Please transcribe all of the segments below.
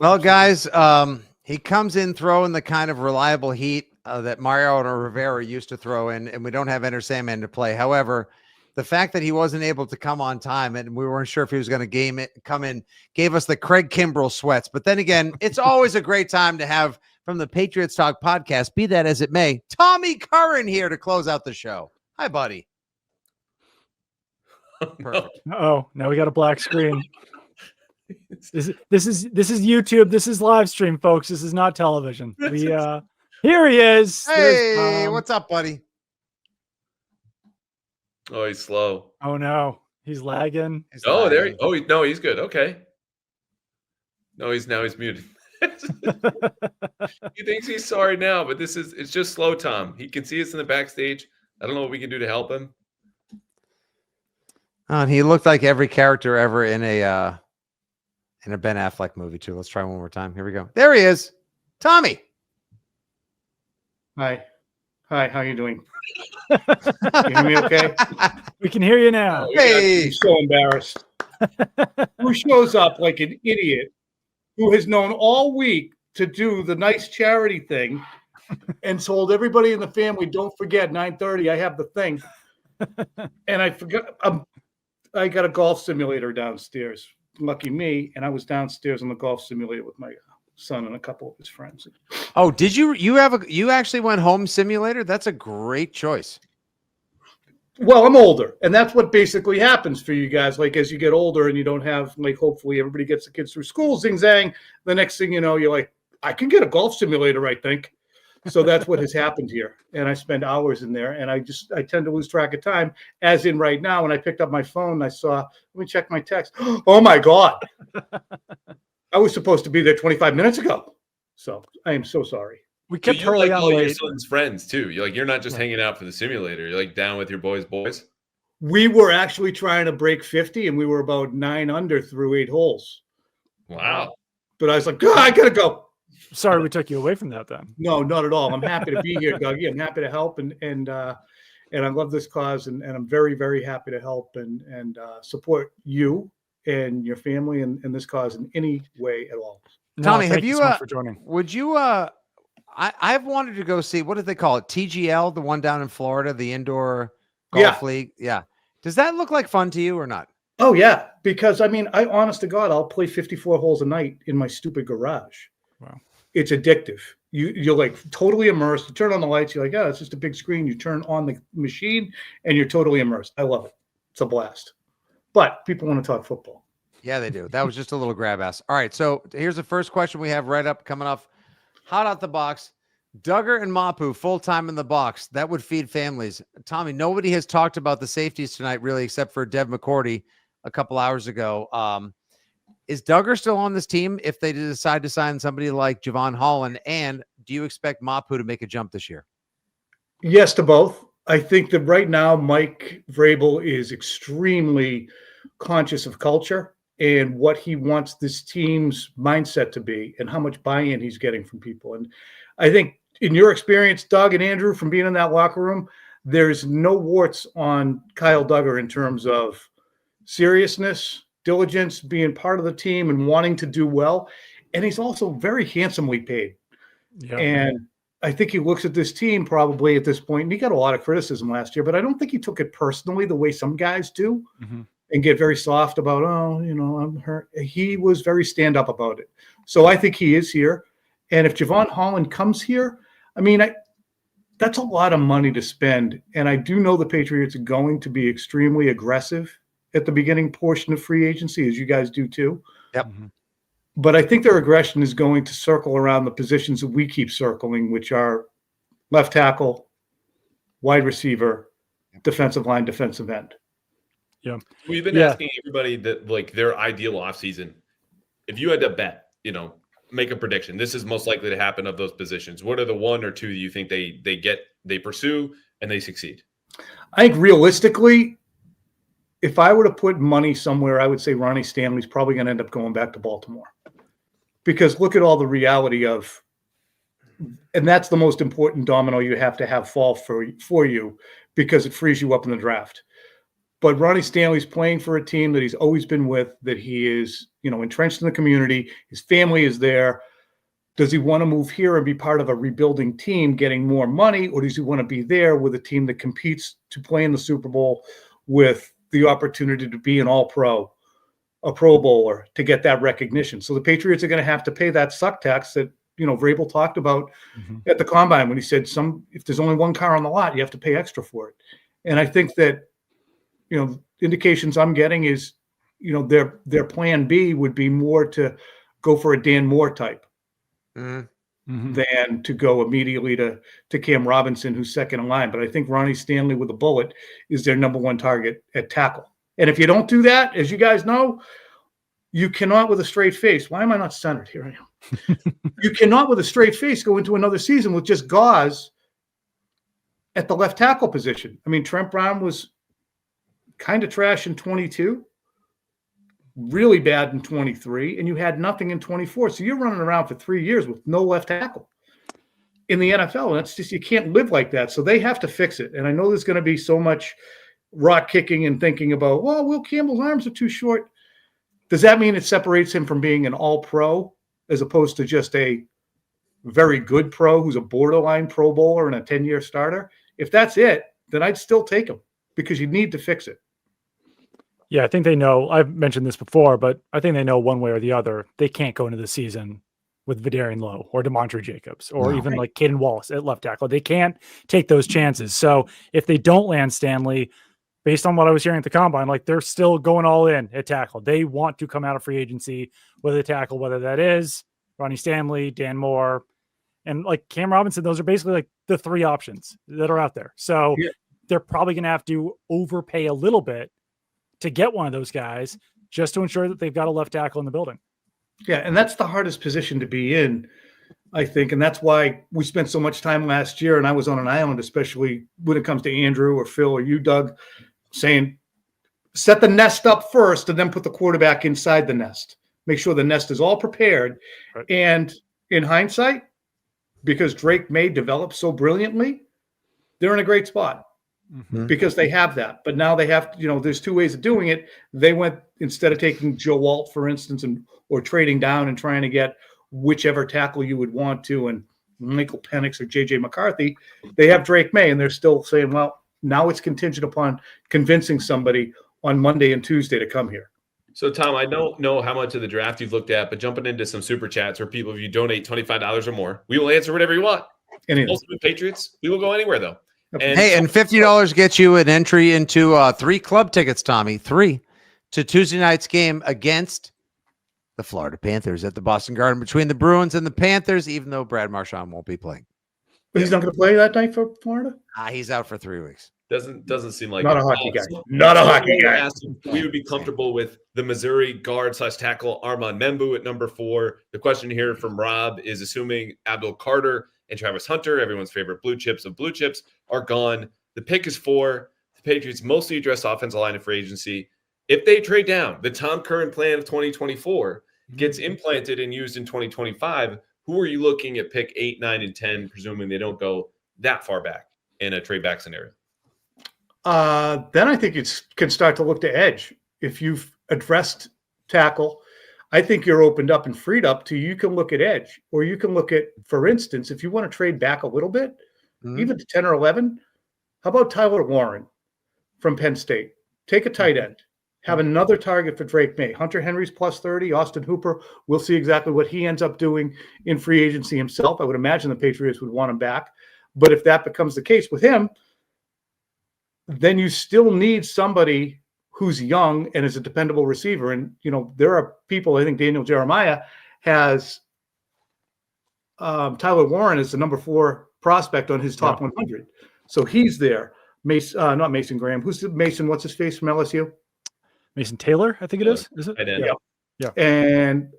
Well, guys, he comes in throwing the kind of reliable heat that Mariano Rivera used to throw in, and we don't have Enter Sandman to play. However, the fact that he wasn't able to come on time and we weren't sure if he was going to come in, gave us the Craig Kimbrell sweats. But then again, it's always a great time to have from the Patriots Talk podcast, be that as it may, Tommy Curran here to close out the show. Hi, buddy. Perfect. Oh, now we got a black screen. This is YouTube. This is live stream, folks. This is not television. Here he is. Hey, what's up, buddy? Oh, he's slow. Oh no, he's lagging. There. Oh no, he's good. Okay. No, he's muted. He thinks he's sorry now, but it's just slow, Tom. He can see us in the backstage. I don't know what we can do to help him. And he looked like every character ever in a Ben Affleck movie too. Let's try one more time. Here we go. There he is, Tommy. Hi, how you doing? Can you hear me okay? We can hear you now. Hey, I'm so embarrassed. Who shows up like an idiot who has known all week to do the nice charity thing and told everybody in the family, don't forget 9:30, I have the thing. And I forgot. I got a golf simulator downstairs. Lucky me. And I was downstairs on the golf simulator with my son and a couple of his friends. Oh, did you actually went home simulator? That's a great choice. Well, I'm older, and that's what basically happens for you guys. Like, as you get older and you don't have, like, hopefully everybody gets the kids through school, zing zang. The next thing you know, you're like, I can get a golf simulator, I think. So that's what has happened here. And I spend hours in there, and I tend to lose track of time, as in right now. When I picked up my phone, I saw, let me check my text. Oh my God. I was supposed to be there 25 minutes ago. So I am so sorry. We kept you like all late. your son's friends too. You're not just hanging out for the simulator. You're like down with your boys. We were actually trying to break 50, and we were about 9 under through 8 holes. Wow. But I was like, I gotta go. Sorry, we took you away from that then. No, not at all. I'm happy to be here, Dougie. I'm happy to help, and I love this cause, and I'm very, very happy to help and support you and your family and this cause in any way at all. Tommy, thank have you so much for joining? Would you I've wanted to go see, what do they call it? TGL, the one down in Florida, the indoor golf league. Yeah. Does that look like fun to you or not? Oh yeah, because I mean, honest to God, I'll play 54 holes a night in my stupid garage. Wow. It's addictive. You're like totally immersed. You turn on the lights, you're like, it's just a big screen. You turn on the machine and you're totally immersed. I love it. It's a blast. But people want to talk football. Yeah, they do. That was just a little grab ass. All right. So here's the first question we have right up, coming off hot out the box. Duggar and Mapu full-time in the box. That would feed families. Tommy, nobody has talked about the safeties tonight, really, except for Dev McCourty a couple hours ago. Is Duggar still on this team if they decide to sign somebody like Javon Holland? And do you expect Mapu to make a jump this year? Yes to both. I think that right now Mike Vrabel is extremely conscious of culture and what he wants this team's mindset to be and how much buy-in he's getting from people. And I think in your experience, Doug and Andrew, from being in that locker room, there's no warts on Kyle Duggar in terms of seriousness, diligence, being part of the team and wanting to do well. And he's also very handsomely paid. Yeah. And I think he looks at this team probably at this point, and he got a lot of criticism last year, but I don't think he took it personally the way some guys do and get very soft about, I'm hurt. He was very stand-up about it. So I think he is here. And if Javon Holland comes here, I mean, that's a lot of money to spend. And I do know the Patriots are going to be extremely aggressive at the beginning portion of free agency, as you guys do too. Yep. But I think their aggression is going to circle around the positions that we keep circling, which are left tackle, wide receiver, defensive line, defensive end. Yeah. We've been asking everybody that, like, their ideal offseason. If you had to bet, make a prediction, this is most likely to happen of those positions. What are the one or two that you think they pursue and they succeed? I think realistically, if I were to put money somewhere, I would say Ronnie Stanley's probably going to end up going back to Baltimore. Because look at all the reality of, and that's the most important domino you have to have fall for you, because it frees you up in the draft. But Ronnie Stanley's playing for a team that he's always been with, that he is, entrenched in the community. His family is there. Does he want to move here and be part of a rebuilding team getting more money, or does he want to be there with a team that competes to play in the Super Bowl with the opportunity to be an all-pro, a Pro Bowler, to get that recognition? So the Patriots are going to have to pay that suck tax that, Vrabel talked about at the Combine when he said if there's only one car on the lot, you have to pay extra for it. And I think that, indications I'm getting is, their plan B would be more to go for a Dan Moore type. Than to go immediately to Cam Robinson, who's second in line. But I think Ronnie Stanley with a bullet is their number one target at tackle. And if you don't do that, as you guys know, you cannot with a straight face. Why am I not centered? Here I am. You cannot with a straight face go into another season with just gauze at the left tackle position. I mean, Trent Brown was kind of trash in 22. Really bad in 23, and you had nothing in 24. So you're running around for 3 years with no left tackle in the NFL. And that's just, you can't live like that. So they have to fix it. And I know there's going to be so much rock kicking and thinking about, well, Will Campbell's arms are too short. Does that mean it separates him from being an all-pro as opposed to just a very good pro who's a borderline Pro Bowler and a 10-year starter? If that's it, then I'd still take him because you need to fix it. Yeah, I think they know. I've mentioned this before, but I think they know one way or the other. They can't go into the season with Vidarian Lowe or DeMontre Jacobs or even like Caden Wallace at left tackle. They can't take those chances. So if they don't land Stanley, based on what I was hearing at the Combine, like they're still going all in at tackle. They want to come out of free agency with a tackle, whether that is Ronnie Stanley, Dan Moore, and like Cam Robinson. Those are basically like the three options that are out there. So they're probably going to have to overpay a little bit to get one of those guys just to ensure that they've got a left tackle in the building. Yeah, and that's the hardest position to be in, I think. And that's why we spent so much time last year, and I was on an island, especially when it comes to Andrew or Phil or you, Doug, saying set the nest up first and then put the quarterback inside the nest. Make sure the nest is all prepared. Right. And in hindsight, because Drake May developed so brilliantly, they're in a great spot. Because they have that. But now they have to, there's two ways of doing it. They went, instead of taking Joe Alt, for instance, or trading down and trying to get whichever tackle you would want to, and Michael Penix or JJ McCarthy, they have Drake May, and they're still saying, well, now it's contingent upon convincing somebody on Monday and Tuesday to come here. So, Tom, I don't know how much of the draft you've looked at, but jumping into some super chats where people, if you donate $25 or more, we will answer whatever you want. Most of the Patriots, we will go anywhere, though. And $50 gets you an entry into 3 club tickets, Tommy. 3 to Tuesday night's game against the Florida Panthers at the Boston Garden, between the Bruins and the Panthers, even though Brad Marchand won't be playing. But he's not going to play that night for Florida? He's out for 3 weeks. Doesn't seem like not a hockey guy. Not a hockey guy. We would be comfortable with the Missouri guard/tackle Armand Membu at number 4. The question here from Rob is, assuming Abdul Carter and Travis Hunter, everyone's favorite blue chips of blue chips, are gone. The pick is 4. The Patriots mostly address offensive line and free agency. If they trade down, the Tom Curran plan of 2024 gets implanted and used in 2025. Who are you looking at pick 8, 9, and 10, presuming they don't go that far back in a trade back scenario? Then I think it can start to look to edge. If you've addressed tackle, I think you're opened up and freed up to, you can look at edge, or you can look at, for instance, if you want to trade back a little bit, even to 10 or 11, how about Tyler Warren from Penn State? Take a tight end, have another target for Drake May. Hunter Henry's plus 30, Austin Hooper, we'll see exactly what he ends up doing in free agency himself. I would imagine the Patriots would want him back. But if that becomes the case with him, then you still need somebody who's young and is a dependable receiver. And, there are people, I think Daniel Jeremiah has Tyler Warren as the number 4 prospect on his top 100. So he's there. Not Mason Graham. Who's Mason? What's his face from LSU? Mason Taylor, I think it is. Is it? Yeah. And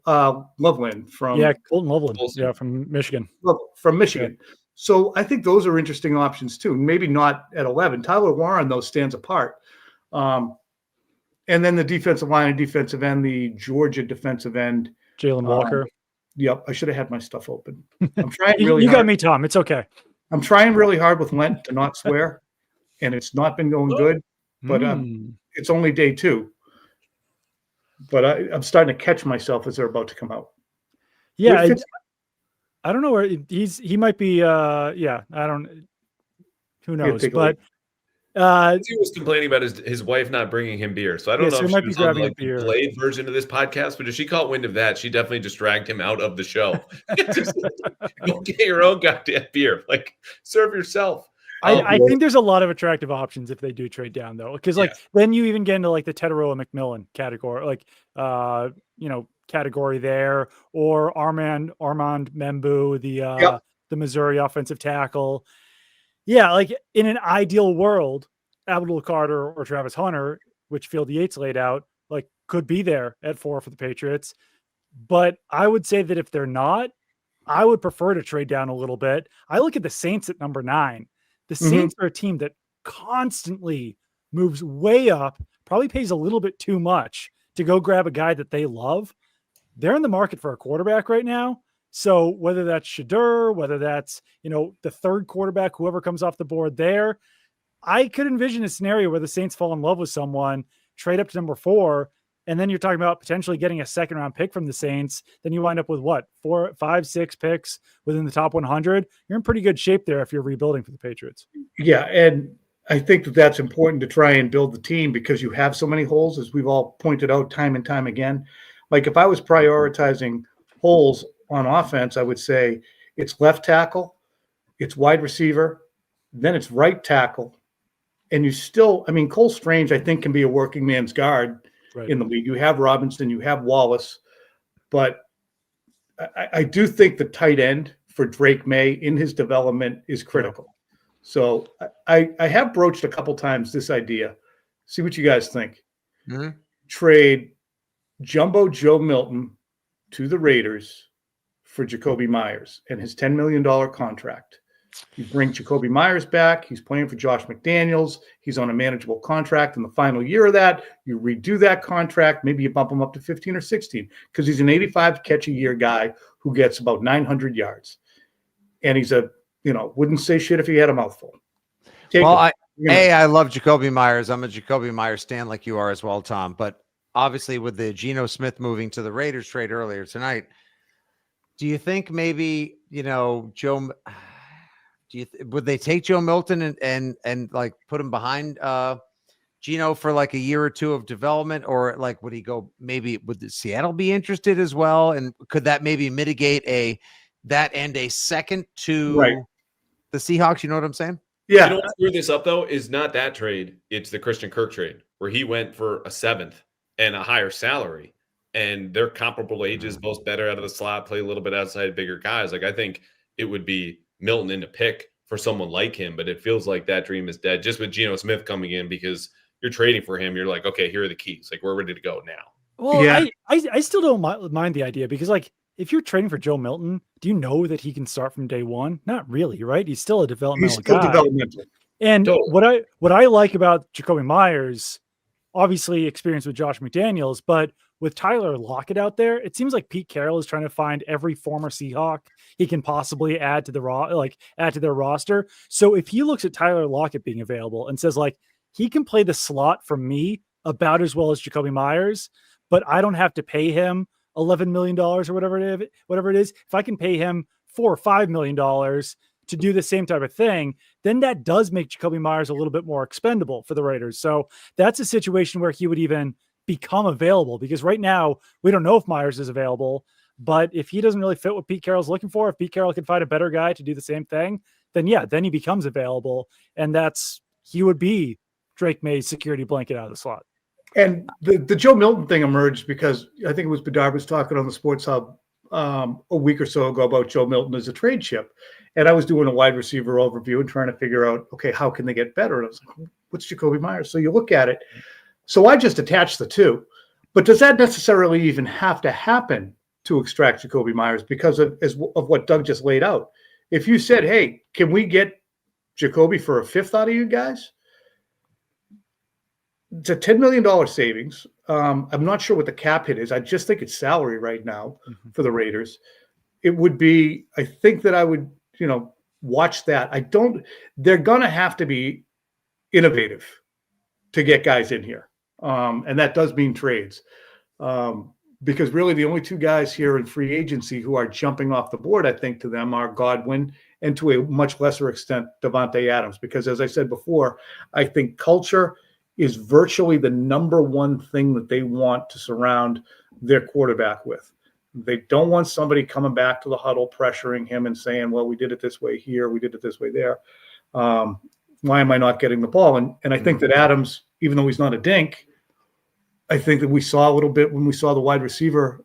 Loveland from Colton Loveland. Yeah, from Michigan. From Michigan. Yeah. So I think those are interesting options too. Maybe not at 11. Tyler Warren, though, stands apart. And then the defensive line and defensive end, the Georgia defensive end. Jalen Walker. Yep. I should have had my stuff open. I'm trying really You hard. got me, Tom. It's okay. I'm trying really hard with Lent to not swear, and it's not been going good. But it's only day 2. But I'm starting to catch myself as they're about to come out. Yeah, I don't know where he might be. Yeah, I don't. Who knows? But he was complaining about his wife not bringing him beer. So I don't know if she was on like the delayed version of this podcast, but if she caught wind of that, she definitely just dragged him out of the show. Just go get your own goddamn beer. Like, serve yourself. I think there's a lot of attractive options if they do trade down, though, because then you even get into like the Tetairoa McMillan category, like category there, or Armand Membu, the Missouri offensive tackle. Yeah, like in an ideal world, Abdul Carter or Travis Hunter, which Field Yates laid out, like could be there at 4 for the Patriots. But I would say that if they're not, I would prefer to trade down a little bit. I look at the Saints at number 9. The Saints are a team that constantly moves way up, probably pays a little bit too much to go grab a guy that they love. They're in the market for a quarterback right now. So whether that's Shadur, whether that's, the third quarterback, whoever comes off the board there, I could envision a scenario where the Saints fall in love with someone, trade up to number 4, and then you're talking about potentially getting a second-round pick from the Saints. Then you wind up with 4, 5, 6 picks within the top 100. You're in pretty good shape there if you're rebuilding for the Patriots. Yeah, and I think that's important to try and build the team because you have so many holes, as we've all pointed out time and time again. Like if I was prioritizing holes on offense, I would say it's left tackle, it's wide receiver, then it's right tackle. And you still, Cole Strange, I think, can be a working man's guard in the league. You have Robinson, you have Wallace, but I do think the tight end for Drake May in his development is critical. So I have broached a couple times this idea. See what you guys think. Mm-hmm. Trade Jumbo Joe Milton to the Raiders for Jakobi Meyers and his $10 million contract. You bring Jakobi Meyers back. He's playing for Josh McDaniels. He's on a manageable contract in the final year of that. You redo that contract. Maybe you bump him up to 15 or 16 because he's an 85 catch a year guy who gets about 900 yards. And he's wouldn't say shit if he had a mouthful. I love Jakobi Meyers. I'm a Jakobi Meyers stan like you are as well, Tom. But obviously with the Geno Smith moving to the Raiders trade earlier tonight, do you think maybe, Joe... would they take Joe Milton and like put him behind Geno for like a year or two of development, or like would he go? Maybe would Seattle be interested as well? And could that maybe mitigate a second to the Seahawks? You know what I'm saying? Yeah. You know what screw this up though is not that trade. It's the Christian Kirk trade where he went for a 7th and a higher salary, and they're comparable ages, both better out of the slot, play a little bit outside, bigger guys. Like I think it would be Milton in to pick for someone like him, but it feels like that dream is dead just with Geno Smith coming in because you're trading for him. You're like, okay, here are the keys. Like we're ready to go now. Well, yeah. I still don't mind the idea because like if you're trading for Joe Milton, do you know that he can start from day one? Not really, right? He's still a developmental guy. And totally. What I like about Jakobi Meyers, obviously experience with Josh McDaniels, but with Tyler Lockett out there, it seems like Pete Carroll is trying to find every former Seahawk he can possibly add to their roster. So if he looks at Tyler Lockett being available and says like he can play the slot for me about as well as Jakobi Meyers, but I don't have to pay him $11 million or whatever it is. If I can pay him $4 or $5 million to do the same type of thing, then that does make Jakobi Meyers a little bit more expendable for the Raiders. So that's a situation where he would even become available because right now we don't know if Myers is available, but if he doesn't really fit what Pete Carroll's looking for, if Pete Carroll can find a better guy to do the same thing, then he becomes available. And he would be Drake May's security blanket out of the slot. And the Joe Milton thing emerged because I think it was Bedard was talking on the Sports Hub a week or so ago about Joe Milton as a trade chip. And I was doing a wide receiver overview and trying to figure out, okay, how can they get better? And I was like, what's Jakobi Meyers? So you look at it. So I just attached the two. But does that necessarily even have to happen to extract Jakobi Meyers because of what Doug just laid out? If you said, hey, can we get Jakobi for a 5th out of you guys? It's a $10 million savings. I'm not sure what the cap hit is. I just think it's salary right now for the Raiders. It would be, I think that I would, watch that. They're going to have to be innovative to get guys in here. And that does mean trades. Because really the only two guys here in free agency who are jumping off the board, I think, to them are Godwin and to a much lesser extent, Davante Adams. Because as I said before, I think culture is virtually the number one thing that they want to surround their quarterback with. They don't want somebody coming back to the huddle, pressuring him and saying, well, we did it this way here, we did it this way there. Why am I not getting the ball? And I think that Adams, even though he's not a dink, I think that we saw a little bit when we saw the wide receiver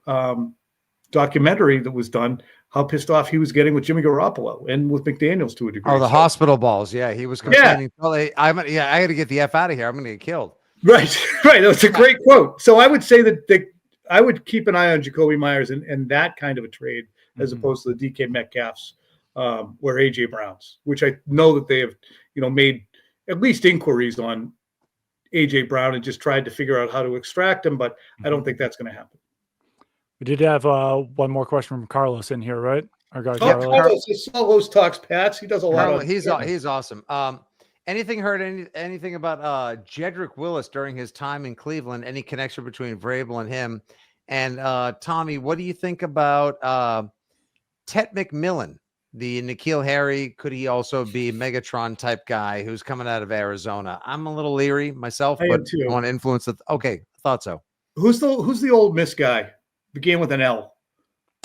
documentary that was done, how pissed off he was getting with Jimmy Garoppolo and with McDaniels to a degree. Oh, the hospital balls. Yeah, he was complaining. Yeah. I got to get the F out of here. I'm going to get killed. Right. That was a great quote. So I would say that I would keep an eye on Jakobi Meyers and that kind of a trade as opposed to the DK Metcalfs or AJ Browns, which I know that they have, made at least inquiries on AJ Brown and just tried to figure out how to extract him, but I don't think that's going to happen. We did have one more question from Carlos in here, right? Our guy Carlos. I saw those talks, Pats. He does a lot of. He's awesome. Anything about Jedrick Willis during his time in Cleveland? Any connection between Vrabel and him? And Tommy, what do you think about Tet McMillan, the N'Keal Harry? Could he also be Megatron type guy who's coming out of Arizona? I'm a little leery myself, but I want to influence it. Okay, I thought so. Who's the Ole Miss guy? Began with an L.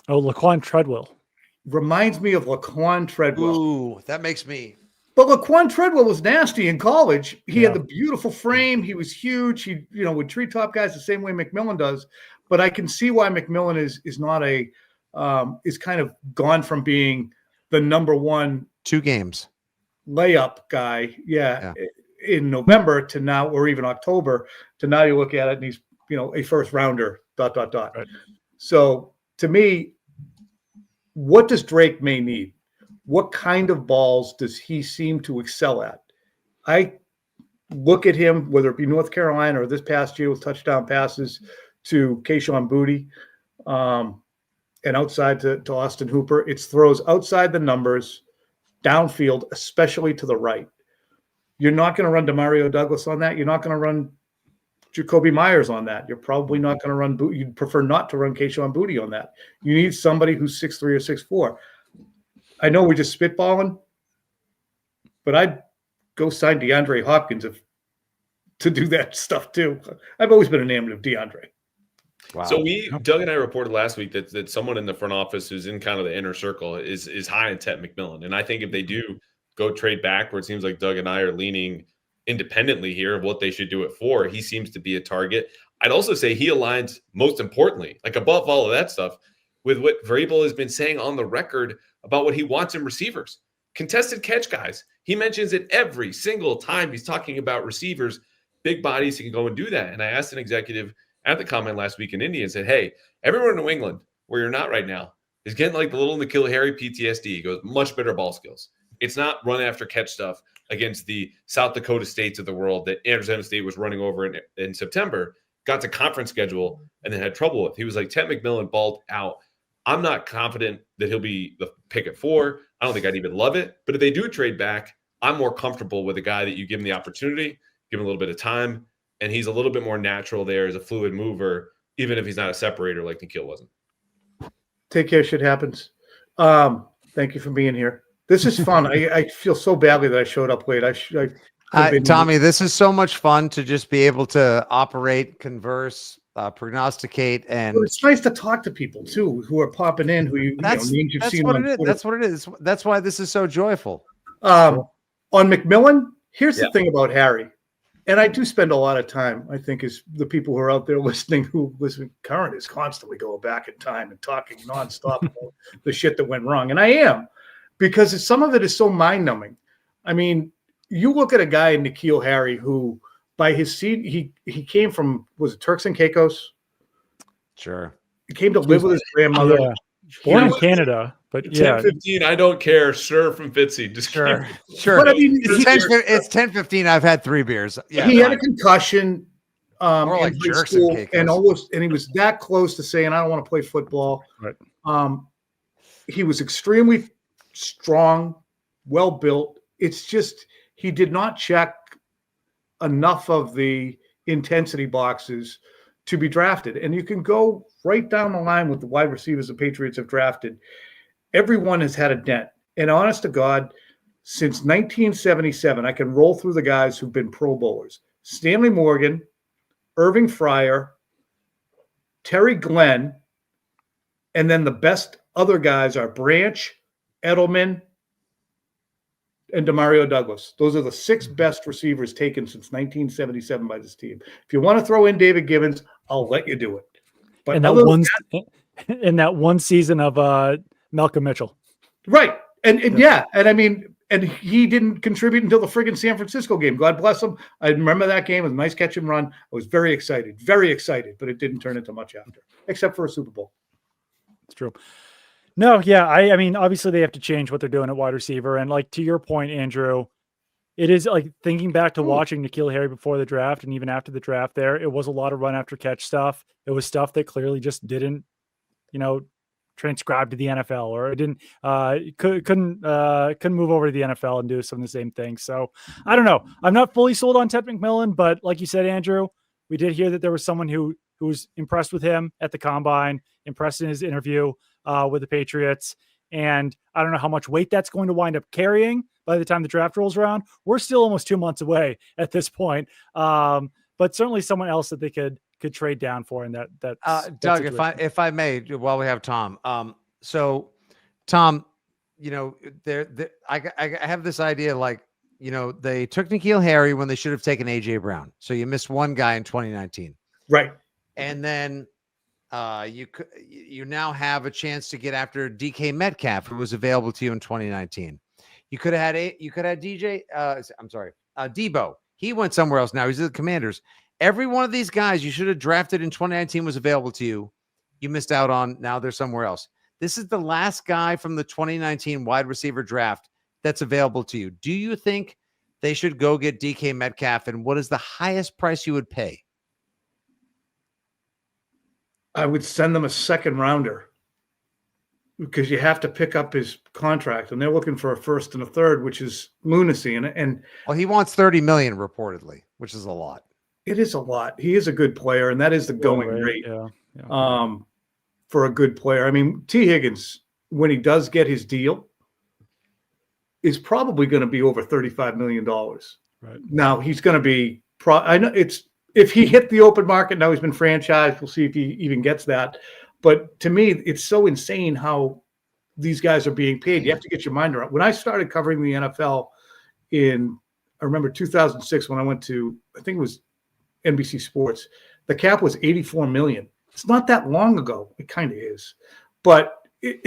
Oh, Laquan Treadwell. Reminds me of Laquan Treadwell. Ooh, that makes me. But Laquan Treadwell was nasty in college. He had the beautiful frame. He was huge. He, would treat top guys the same way McMillan does. But I can see why McMillan is not is kind of gone from being the number one 2 games layup guy. Yeah. In November to now, or even October to now you look at it and he's, a first rounder, ... Right. So to me, what does Drake May need? What kind of balls does he seem to excel at? I look at him, whether it be North Carolina or this past year with touchdown passes to Kayshon Boutte and outside to Austin Hooper. It's throws outside the numbers, downfield, especially to the right. You're not going to run Demario Douglas on that. You're not going to run Jakobi Meyers on that. You're probably not going to run Boutte. You'd prefer not to run Kayshon Boutte on that. You need somebody who's 6'3" or 6'4". I know we're just spitballing, but I'd go sign DeAndre Hopkins to do that stuff too. I've always been enamored of DeAndre. Wow. So Doug and I reported last week that someone in the front office who's in kind of the inner circle is high in Tet McMillan. And I think if they do go trade back, where it seems like Doug and I are leaning independently here of what they should do it for, he seems to be a target. I'd also say he aligns most importantly, like above all of that stuff, with what Vrabel has been saying on the record about what he wants in receivers. Contested catch guys. He mentions it every single time he's talking about receivers, big bodies who can go and do that. And I asked an executive at the comment last week in Indy and said, hey, everyone in New England, where you're not right now, is getting like the little N'Keal Harry PTSD. He goes, much better ball skills. It's not run after catch stuff against the South Dakota states of the world that Arizona State was running over in September, got to conference schedule, and then had trouble with. He was like, Tet McMillan balled out. I'm not confident that he'll be the pick at 4. I don't think I'd even love it. But if they do trade back, I'm more comfortable with a guy that you give him the opportunity, give him a little bit of time, and he's a little bit more natural there as a fluid mover, even if he's not a separator like N'Keal wasn't. Take care. Shit happens. Thank you for being here. This is fun. I feel so badly that I showed up late. Tommy, this is so much fun to just be able to operate, converse, prognosticate, and it's nice to talk to people too who are popping in. Who names you've seen on Twitter. That's what it is. That's why this is so joyful. On McMillan, here's the thing about Harry, and I do spend a lot of time. I think is the people who are out there listening who listen. Curran is constantly going back in time and talking nonstop about the shit that went wrong, and I am. Because some of it is so mind-numbing. I mean, you look at a guy in N'Keal Harry who, by his seed, he came from, was it Turks and Caicos? Sure. He came to live with his grandmother. Yeah. Born in Canada, but 10-15, I don't care. Sir from Fitzy. Just sure. But I mean, it's 10-15. I've had 3 beers. Yeah, he had a concussion. More like jerks and Caicos. And he was that close to saying, I don't want to play football. Right. He was extremely strong, well built. It's just he did not check enough of the intensity boxes to be drafted. And you can go right down the line with the wide receivers the Patriots have drafted. Everyone has had a dent. And honest to God, since 1977, I can roll through the guys who've been Pro Bowlers. Stanley Morgan, Irving Fryer, Terry Glenn, and then the best other guys are Branch, Edelman, and Demario Douglas. Those are the 6 best receivers taken since 1977 by this team. If you want to throw in David Gibbons, I'll let you do it. But in that one season of Malcolm Mitchell. Right. And I mean, and he didn't contribute until the friggin' San Francisco game. God bless him. I remember that game. It was a nice catch and run. I was very excited, but it didn't turn into much after, except for a Super Bowl. It's true. No, yeah. I mean, obviously they have to change what they're doing at wide receiver. And like to your point, Andrew, it is like thinking back to watching N'Keal Harry before the draft and even after the draft there, it was a lot of run after catch stuff. It was stuff that clearly just didn't, transcribe to the NFL, or it didn't couldn't move over to the NFL and do some of the same things. So I don't know. I'm not fully sold on Ted McMillan, but like you said, Andrew, we did hear that there was someone who was impressed with him at the combine, impressed in his interview with the Patriots. And I don't know how much weight that's going to wind up carrying by the time the draft rolls around. We're still almost 2 months away at this point. But certainly someone else that they could trade down for in that Doug, situation. if I may, while we have Tom. So Tom, I have this idea, like, they took N'Keal Harry when they should have taken AJ Brown. So you missed one guy in 2019. Right. And then you now have a chance to get after DK Metcalf, who was available to you in 2019. You could have had Debo. He went somewhere else now. He's at the Commanders. Every one of these guys you should have drafted in 2019 was available to you. You missed out on. Now they're somewhere else. This is the last guy from the 2019 wide receiver draft that's available to you. Do you think they should go get DK Metcalf? And what is the highest price you would pay? I would send them a second rounder because you have to pick up his contract, and they're looking for a first and a third, which is lunacy. And well, he wants $30 million reportedly, which is a lot. It is a lot. He is a good player, and that is the going rate. Yeah. For a good player. I mean, T. Higgins, when he does get his deal, is probably going to be over $35 million. Right. Now he's going to be. I know it's if he hit the open market. Now he's been franchised. We'll see if he even gets that. But to me, it's so insane how these guys are being paid. You have to get your mind around. When I started covering the NFL I remember 2006 when I went to, I think it was NBCSports, the cap was $84 million. It's not that long ago. It kind of is. But I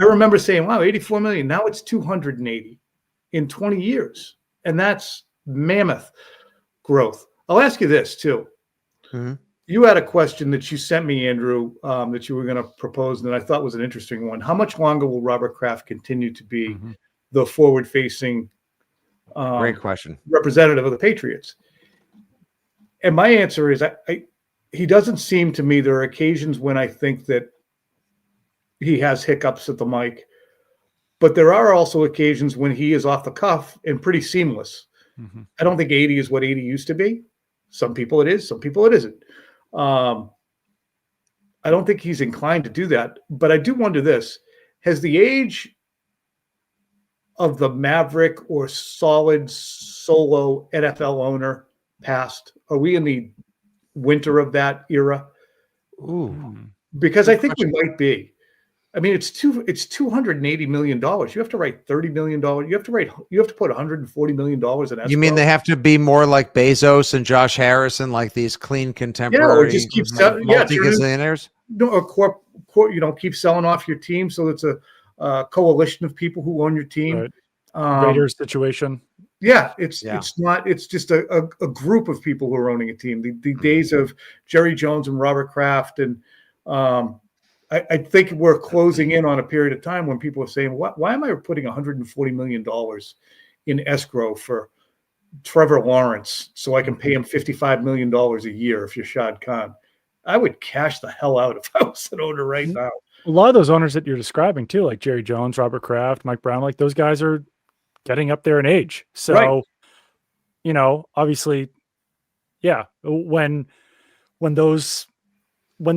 remember saying, wow, $84 million. Now it's $280 in 20 years. And that's mammoth growth. I'll ask you this, too. Mm-hmm. You had a question that you sent me, Andrew, that you were going to propose, and I thought was an interesting one. How much longer will Robert Kraft continue to be the forward-facing great question representative of the Patriots? And my answer is he doesn't seem to me, there are occasions when I think that he has hiccups at the mic, but there are also occasions when he is off the cuff and pretty seamless. Mm-hmm. I don't think 80 is what 80 used to be. Some people it is, some people it isn't. I don't think he's inclined to do that, but I do wonder this. Has the age of the maverick or solid solo NFL owner passed? Are we in the winter of that era? Ooh. Because I think we might be. I mean, it's $280 million. You have to write $30 million. You have to put $140 million in escrow. You mean they have to be more like Bezos and Josh Harrison, like these clean contemporary, or just keep selling, multi-gazillionaires? Keep selling off your team so it's a coalition of people who own your team. Right. Raiders situation. Yeah, it's just a group of people who are owning a team. The days of Jerry Jones and Robert Kraft, and I think we're closing in on a period of time when people are saying, why am I putting $140 million in escrow for Trevor Lawrence so I can pay him $55 million a year if you're Shad Khan? I would cash the hell out if I was an owner right now. A lot of those owners that you're describing too, like Jerry Jones, Robert Kraft, Mike Brown, like those guys are getting up there in age. So, obviously Yeah. When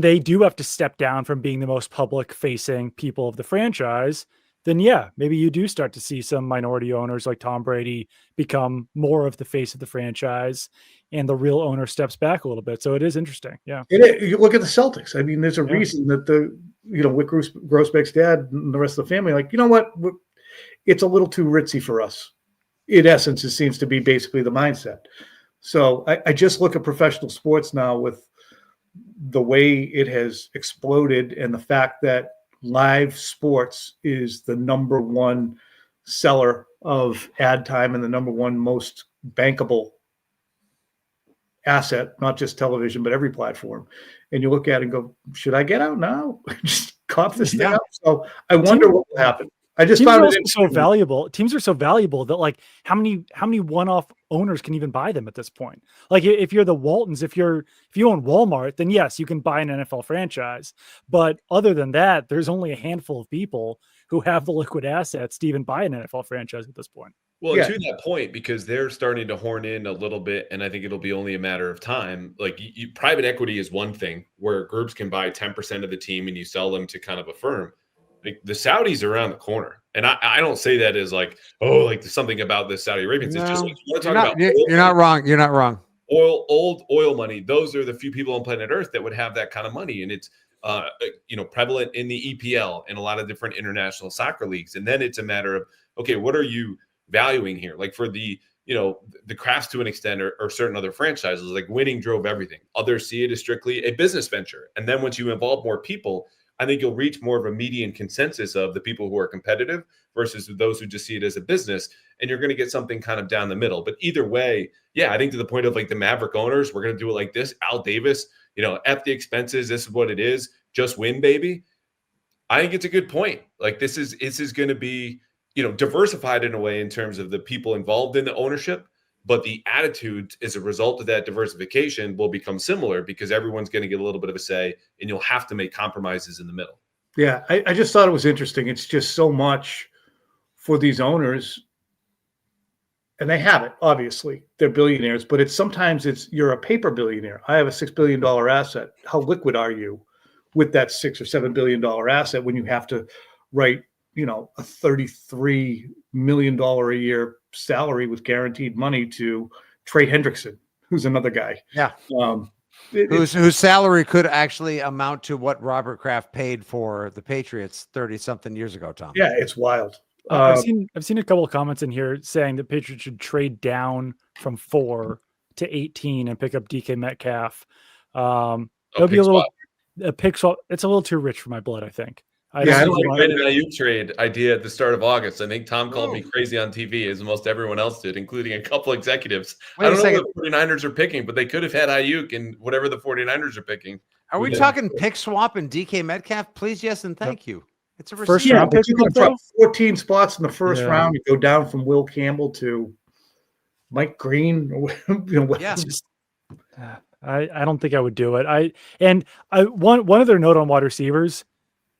they do have to step down from being the most public facing people of the franchise, then yeah, maybe you do start to see some minority owners like Tom Brady become more of the face of the franchise, and the real owner steps back a little bit. So it is interesting. Yeah. You look at the Celtics. I mean, there's a reason that Wick Grossbeck's dad and the rest of the family, like, you know what? It's a little too ritzy for us. In essence, it seems to be basically the mindset. So I just look at professional sports now with the way it has exploded, and the fact that live sports is the number one seller of ad time and the number one most bankable asset, not just television, but every platform. And you look at it and go, should I get out now? Just cop this thing up. So I wonder what will happen. I just Teams found are it also so valuable. Teams are so valuable that, like, how many one-off owners can even buy them at this point? Like, if you're the Waltons, if you own Walmart, then yes, you can buy an NFL franchise. But other than that, there's only a handful of people who have the liquid assets to even buy an NFL franchise at this point. Well, to that point, because they're starting to horn in a little bit, and I think it'll be only a matter of time. Like, private equity is one thing where groups can buy 10% of the team and you sell them to kind of a firm. Like, the Saudis are around the corner. And I don't say that as like, oh, like there's something about the Saudi Arabians. It's just like, you want to talk about you're not wrong. You're not wrong. Old oil money. Those are the few people on planet Earth that would have that kind of money. And it's prevalent in the EPL and a lot of different international soccer leagues. And then it's a matter of, okay, what are you valuing here? Like, for the Crafts to an extent, or certain other franchises, like, winning drove everything. Others see it as strictly a business venture. And then once you involve more people, I think you'll reach more of a median consensus of the people who are competitive versus those who just see it as a business. And you're going to get something kind of down the middle. But either way, yeah, I think to the point of like the Maverick owners, we're going to do it like this. Al Davis, F the expenses. This is what it is. Just win, baby. I think it's a good point. Like, this is going to be, diversified in a way in terms of the people involved in the ownership. But the attitude as a result of that diversification will become similar, because everyone's going to get a little bit of a say, and you'll have to make compromises in the middle. Yeah, I just thought it was interesting. It's just so much for these owners, and they have it, obviously. They're billionaires, but sometimes you're a paper billionaire. I have a $6 billion asset. How liquid are you with that $6 or $7 billion asset when you have to write, a $33 million a year salary with guaranteed money to Trey Hendrickson, who's another guy. Yeah. Whose salary could actually amount to what Robert Kraft paid for the Patriots 30-something years ago, Tom. Yeah, it's wild. I've seen a couple of comments in here saying that Patriots should trade down from 4 to 18 and pick up DK Metcalf. It'll be a pick swap. It's a little too rich for my blood, I think. I don't like an Ayuk trade idea at the start of August. I think Tom called me crazy on TV, as most everyone else did, including a couple executives. I don't know what the 49ers are picking, but they could have had Ayuk and whatever the 49ers are picking. Are we talking pick swap and DK Metcalf? Please, yes, and thank you. It's a first round pick. You can drop 14 spots in the first round. You go down from Will Campbell to Mike Green. I don't think I would do it. One other note on wide receivers.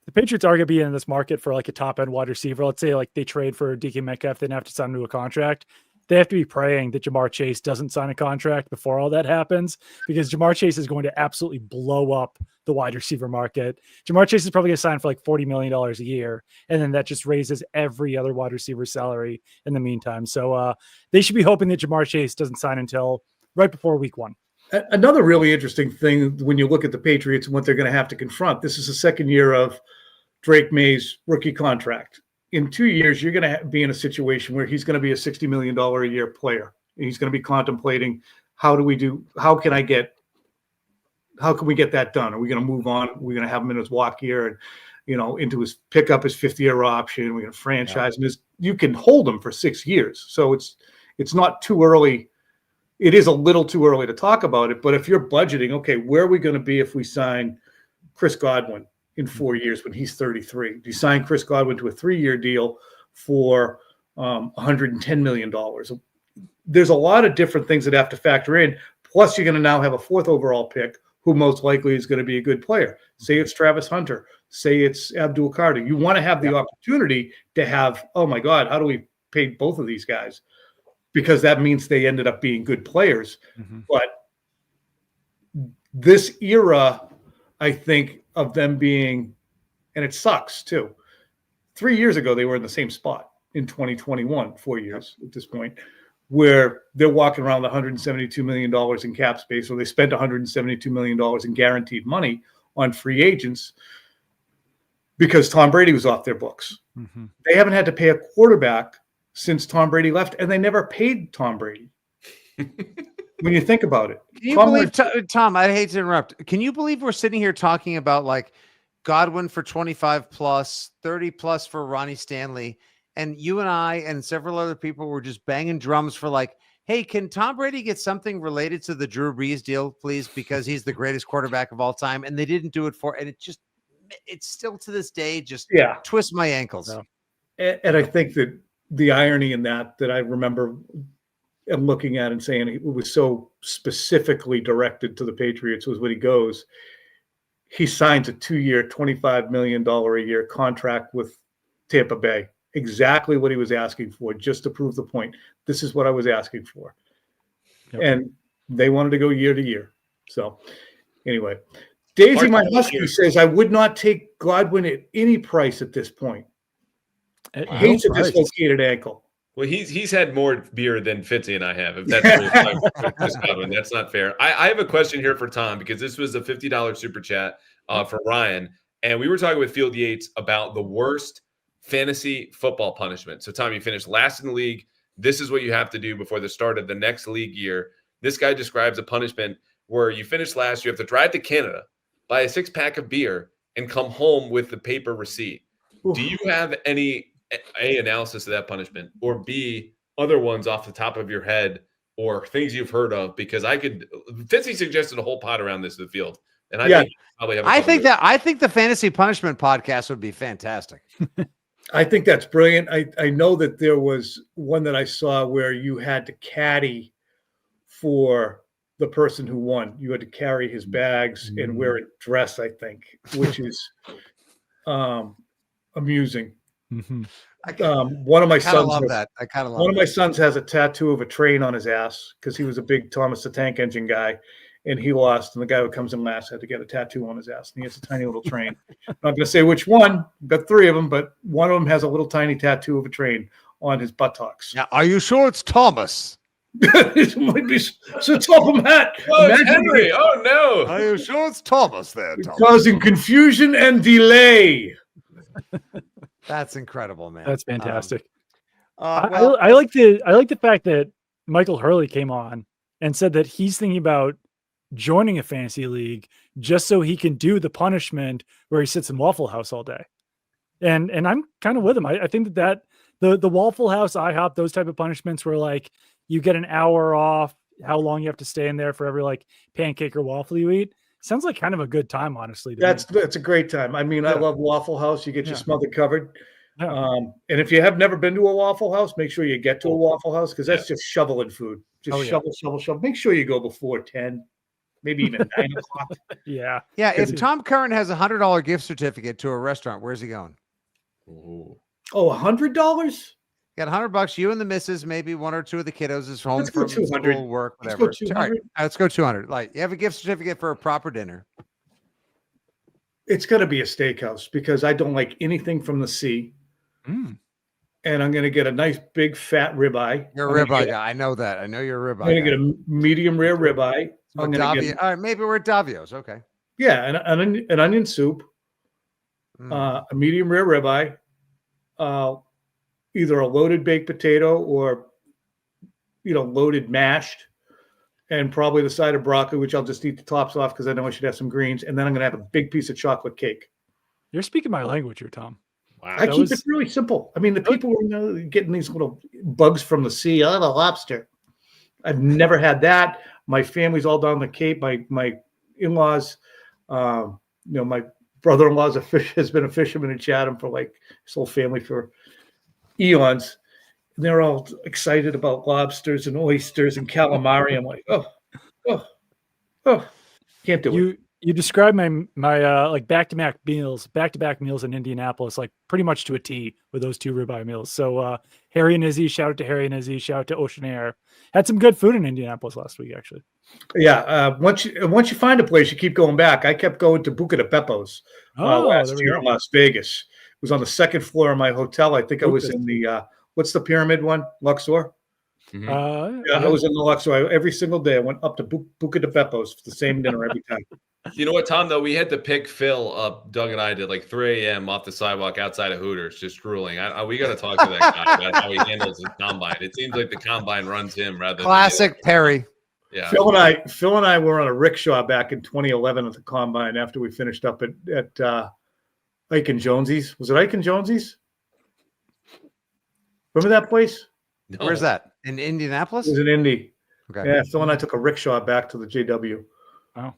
The Patriots are going to be in this market for like a top end wide receiver. Let's say like they trade for DK Metcalf, they didn't have to sign him to a contract. They have to be praying that Jamar Chase doesn't sign a contract before all that happens, because Jamar Chase is going to absolutely blow up the wide receiver market. Jamar Chase is probably going to sign for like $40 million a year. And then that just raises every other wide receiver salary in the meantime. So they should be hoping that Jamar Chase doesn't sign until right before week 1. Another really interesting thing when you look at the Patriots and what they're going to have to confront, this is the second year of Drake May's rookie contract. In 2 years, you're going to be in a situation where he's going to be a $60 million a year player. And he's going to be contemplating, how can we get that done? Are we going to move on? We're going to have him in his walk year and, into his pick up his 5th year option. We're going to franchise him. You can hold him for 6 years. So it's not too early. It is a little too early to talk about it, but if you're budgeting, okay, where are we going to be if we sign Chris Godwin in 4 years when he's 33? Do you sign Chris Godwin to a 3-year deal for $110 million? There's a lot of different things that have to factor in. Plus, you're going to now have a 4th overall pick who most likely is going to be a good player. Say it's Travis Hunter. Say it's Abdul Carter. You want to have the opportunity to have, oh my God, how do we pay both of these guys? Because that means they ended up being good players. Mm-hmm. But this era, I think, of them being, and it sucks too. 3 years ago, they were in the same spot in 2021, 4 years at this point, where they're walking around with $172 million in cap space, or they spent $172 million in guaranteed money on free agents because Tom Brady was off their books. Mm-hmm. They haven't had to pay a quarterback since Tom Brady left, and they never paid Tom Brady. When you think about it. Can you believe, Tom, I hate to interrupt. Can you believe we're sitting here talking about like Godwin for 25 plus, 30 plus for Ronnie Stanley, and you and I and several other people were just banging drums for like, hey, can Tom Brady get something related to the Drew Brees deal, please? Because he's the greatest quarterback of all time. And they didn't do it and it's still to this day, just twists my ankles. Yeah. And I think that the irony in that I remember and looking at and saying it was so specifically directed to the Patriots was when he signs a 2-year, $25 million a year contract with Tampa Bay. Exactly what he was asking for, just to prove the point. This is what I was asking for. Yep. And they wanted to go year to year. So anyway, Daisy, my husky, says, I would not take Godwin at any price at this point. Hates a dislocated ankle. Well, he's had more beer than Fitzy and I have. If that's Godwin, that's not fair. I have a question here for Tom, because this was a $50 super chat for Ryan, and we were talking with Field Yates about the worst fantasy football punishment. So, Tom, you finished last in the league. This is what you have to do before the start of the next league year. This guy describes a punishment where you finish last, you have to drive to Canada, buy a 6-pack of beer, and come home with the paper receipt. Oof. Do you have any A, analysis of that punishment, or B, other ones off the top of your head or things you've heard of? Because Fitzy suggested a whole pot around this in the field. And I think probably have I think the fantasy punishment podcast would be fantastic. I think that's brilliant. I know that there was one that I saw where you had to caddy for the person who won. You had to carry his bags and wear a dress, I think, which is amusing. Mm-hmm. One of my sons love that. I kind of love one of my sons has a tattoo of a train on his ass because he was a big Thomas the Tank Engine guy, and he lost. And the guy who comes in last had to get a tattoo on his ass, and he has a tiny little train. I'm not going to say which one. I've got 3 of them, but one of them has a little tiny tattoo of a train on his buttocks. Now, are you sure it's Thomas? It might be Sir Topham Hatt. Oh, Henry. Oh no! Are you sure it's Thomas there? Thomas? Causing confusion and delay. That's incredible, man. That's fantastic. I like the fact that Michael Hurley came on and said that he's thinking about joining a fantasy league just so he can do the punishment where he sits in Waffle House all day. And I'm kind of with him. I think that the Waffle House, IHOP, those type of punishments where like you get an hour off how long you have to stay in there for every like pancake or waffle you eat. Sounds like kind of a good time, honestly. That's a great time. I mean, I love Waffle House. You get your smothered covered. Yeah. And if you have never been to a Waffle House, make sure you get to a Waffle House, because that's just shoveling food. Just shovel. Make sure you go before 10, maybe even 9 o'clock. Yeah. Yeah. If Tom Curran has $100 gift certificate to a restaurant, where's he going? Oh, $100? Got $100. You and the missus, maybe 1 or 2 of the kiddos is home from 200. school, work, whatever. Let's go 200. All right, let's go 200. Like, you have a gift certificate for a proper dinner. It's going to be a steakhouse because I don't like anything from the sea. Mm. And I'm going to get a nice big fat ribeye. You're a ribeye guy. I know that. I know you're a ribeye. I'm going to get a medium rare ribeye. All right, maybe we're at Davio's. Okay. Yeah, an onion soup, a medium rare ribeye, either a loaded baked potato or, loaded mashed, and probably the side of broccoli, which I'll just eat the tops off because I know I should have some greens. And then I'm going to have a big piece of chocolate cake. You're speaking my language here, Tom. Wow. I keep it really simple. I mean, the people are getting these little bugs from the sea. I have a lobster. I've never had that. My family's all down the Cape. My in-laws, my brother-in-law has been a fisherman in Chatham for like his whole family for eons. And they're all excited about lobsters and oysters and calamari. I'm like, oh, can't do it. You described my like back-to-back meals in Indianapolis, like pretty much to a T with those 2 ribeye meals. So Harry and Izzy, shout out to Harry and Izzy, shout out to Ocean Air. Had some good food in Indianapolis last week, actually. Yeah. Once you find a place, you keep going back. I kept going to Buca de Beppo's last there we year go. in Las Vegas. It was on the 2nd floor of my hotel. I think I was in the what's the pyramid one? Luxor. Mhm. I was in the Luxor. Every single day I went up to Buca de Beppo's for the same dinner every time. You know what, Tom, though? We had to pick Phil up. Doug and I did like 3 a.m. off the sidewalk outside of Hooters, just drooling. We got to talk to that guy about how he handles his combine. It seems like the combine runs him rather Classic Perry. Yeah. Phil and I were on a rickshaw back in 2011 at the combine after we finished up at Ike and Jonesy's. Was it Ike and Jonesy's? Remember that place? No. Where's that? In Indianapolis? It was in Indy. Okay. Yeah, Phil and I took a rickshaw back to the JW. Wow.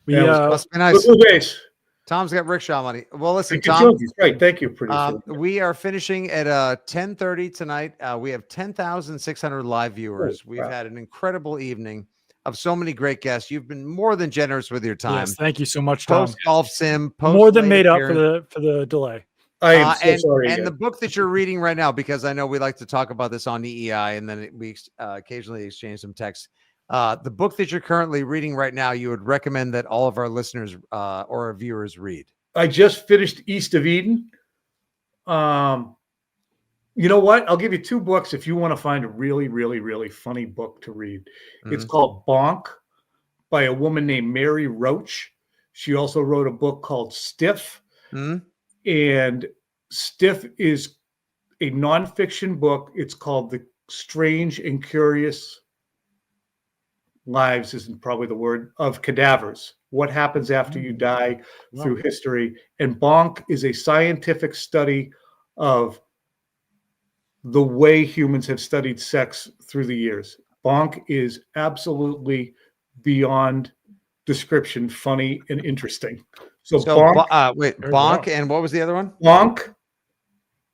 Yeah, it was Must be nice. Good days. Tom's got rickshaw money. Well, listen, Ike and Tom. Jonesy's. Right. Thank you, producer. We are finishing at 10:30 tonight. We have 10,600 live viewers. We've had an incredible evening of so many great guests. You've been more than generous with your time. Yes, thank you so much, Tom. Post golf sim, post More than late made up appearance. for the delay. I am so sorry. And again. the book that you're reading right now, because I know we like to talk about this on EEI, and then we occasionally exchange some texts. The book that you're currently reading right now, you would recommend that all of our listeners or our viewers read. I just finished East of Eden. You know what? I'll give you 2 books if you want to find a really, really, really funny book to read. It's called Bonk by a woman named Mary Roach. She also wrote a book called Stiff. And Stiff is a nonfiction book. It's called The Strange and Curious Lives, isn't probably the word, of cadavers. What happens after you die through history. And Bonk is a scientific study of the way humans have studied sex through the years. Bonk is absolutely beyond description funny and interesting. So Bonk, Bonk, and what was the other one? Bonk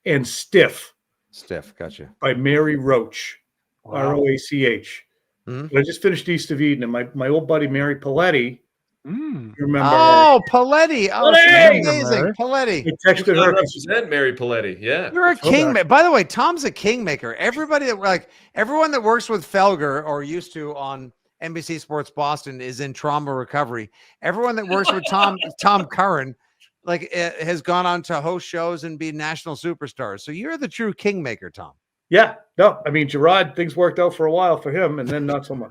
and Stiff Stiff, gotcha. by Mary Roach, R-O-A-C-H. Mm-hmm. I just finished East of Eden, and my old buddy Mary Paletti, you remember her? Oh, Paletti. Oh, she's amazing. Paletti. I texted her. Represent Mary Paletti. Yeah. You're a kingmaker. By the way, Tom's a kingmaker. Everybody that everyone that works with Felger or used to on NBC Sports Boston is in trauma recovery. Everyone that works with Tom Curran, has gone on to host shows and be national superstars. So you're the true kingmaker, Tom. Yeah, no, I mean Gerard, things worked out for a while for him, and then not so much.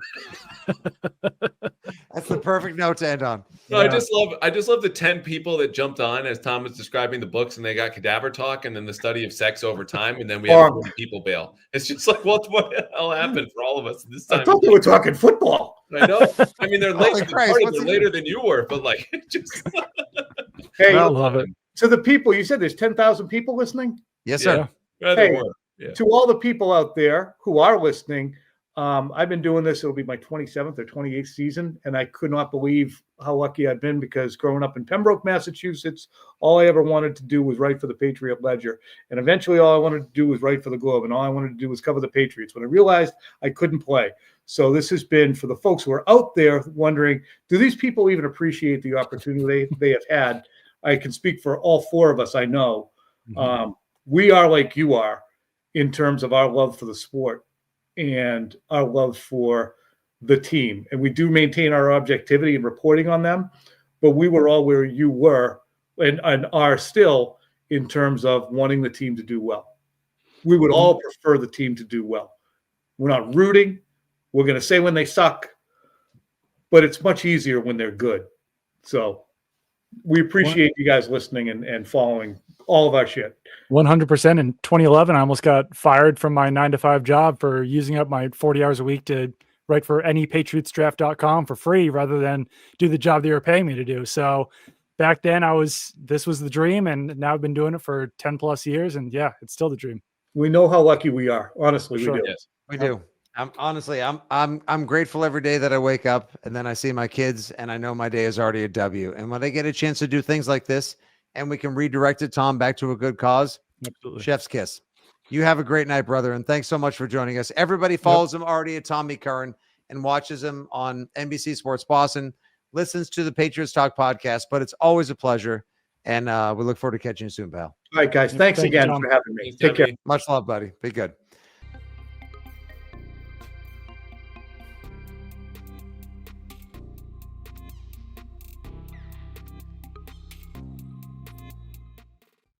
That's the perfect note to end on. No, I just love the 10 people that jumped on as Tom was describing the books, and they got cadaver talk and then the study of sex over time, and then we had 40 people bail. It's just like what the hell happened for all of us this time? I thought they were talking football. I know. I mean, they're late to the party. They're what's later than you were, but just. Hey, I love it. to the people, you said there's 10,000 people listening? Yes, sir. Yeah, Hey, there were. Yeah. To all the people out there who are listening, I've been doing this. It'll be my 27th or 28th season, and I could not believe how lucky I've been because growing up in Pembroke, Massachusetts, all I ever wanted to do was write for the Patriot Ledger. And eventually all I wanted to do was write for the Globe, and all I wanted to do was cover the Patriots when I realized I couldn't play. So this has been for the folks who are out there wondering, do these people even appreciate the opportunity they have had? I can speak for all 4 of us, I know. We are like you are in terms of our love for the sport and our love for the team. And we do maintain our objectivity in reporting on them, but we were all where you were and are still in terms of wanting the team to do well. We would all prefer the team to do well. We're not rooting. We're going to say when they suck, but it's much easier when they're good. So we appreciate you guys listening and following all of our shit. 100%. In 2011, I almost got fired from my 9-to-5 job for using up my 40 hours a week to write for anypatriotsdraft.com for free rather than do the job they were paying me to do. So back then this was the dream, and now I've been doing it for 10 plus years. And yeah, it's still the dream. We know how lucky we are. Honestly, Sure. we do. Yes. We do. I'm grateful every day that I wake up and then I see my kids and I know my day is already a W. And when I get a chance to do things like this and we can redirect it, Tom, back to a good cause, Absolutely. chef's kiss. You have a great night, brother. And thanks so much for joining us. Everybody follows him already at Tommy Curran and watches him on NBC Sports Boston. listens to the Patriots Talk podcast, but it's always a pleasure. And we look forward to catching you soon, pal. All right, guys. Thanks Thank you, again Tom. for having me. Thanks, Take care. Tommy. Much love, buddy. Be good.